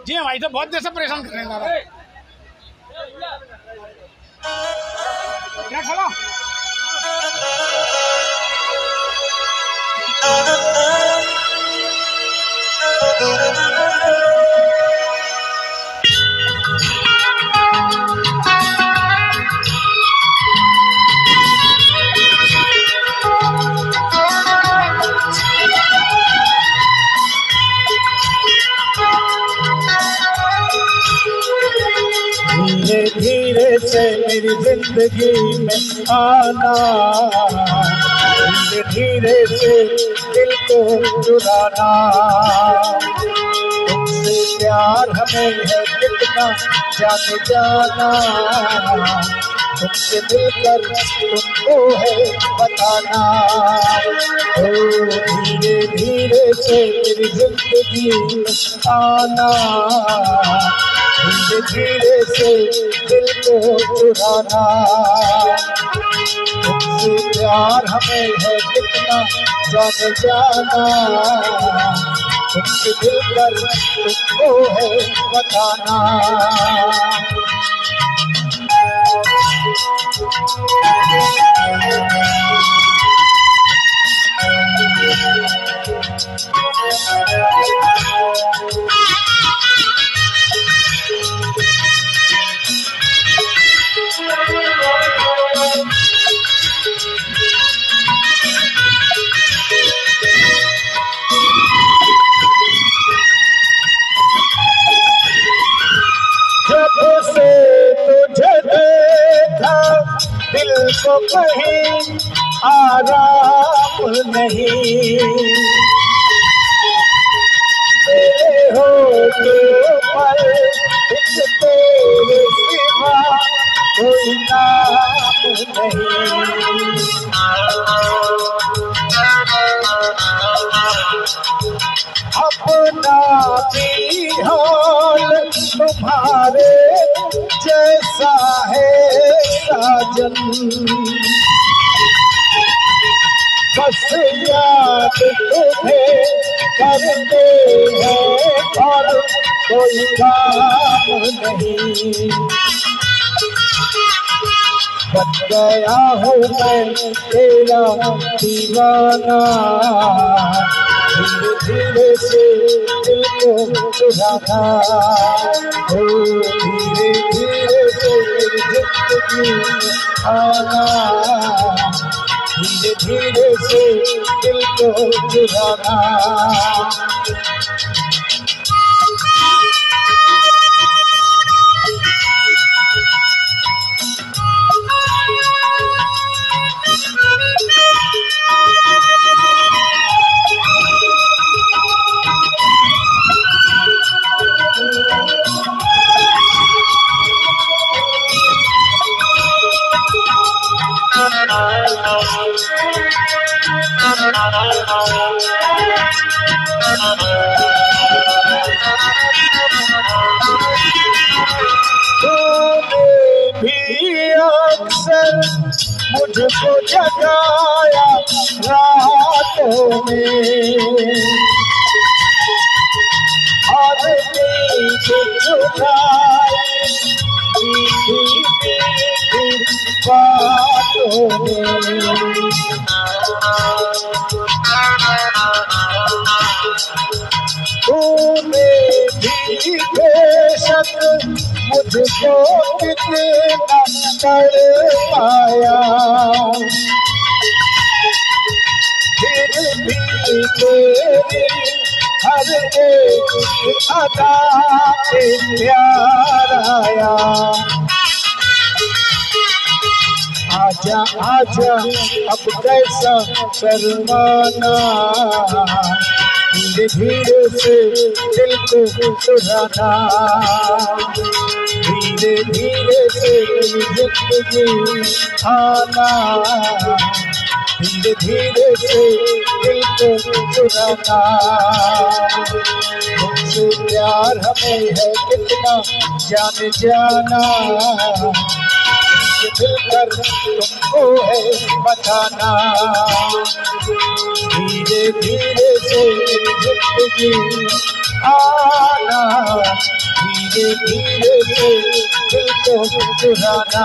जी भाई तो बहुत देर से परेशान कर रहे हैं दादा। क्या खड़ा धीरे धीरे से मेरी जिंदगी में आना, धीरे धीरे से दिल को चुराना। तुमसे प्यार हमें है कितना जाने जाना, तुमसे मिलकर तुमको है बताना। ओ धीरे धीरे से मेरी जिंदगी में आना, धीरे धीरे से दिल को चुराना। तुमसे प्यार हमें है कितना जाने जाना, तुमसे मिलकर तुमको है बताना। जब से तुझे देखा दिल को कहीं आराम नहीं, तेरे होठों पर एक तेरे सिवा कोई नाम नहीं। अपना भी हाल तुम्हारे जैसा है साजन, बस याद तुम्हें करते हैं और कोई काम नहीं। बन गया हूँ मैं तेरा दीवाना, धीरे धीरे से दिल को चुराना। ओ धीरे धीरे से मेरी जिंदगी में आना, धीरे धीरे से दिल को चुराना। तूने भी अक्सर मुझको जगाया रातों में, और नींद चुराई मीठी मीठी बातों में। तूने भी बेशक मुझको कितना तड़पाया, फिर भी तेरी हर एक अदा पे प्यार आया। आजा आजा अब कैसा शर्माना, धीरे धीरे से दिल को चुराना। धीरे धीरे से जिंदगी आना, धीरे धीरे से दिल को चुराना। तुमसे प्यार हमें है कितना जाने जाना, मिलकर तुमको है बताना। धीरे धीरे से जिंदगी आना। जाना, धीरे धीरे से दिल को चुराना।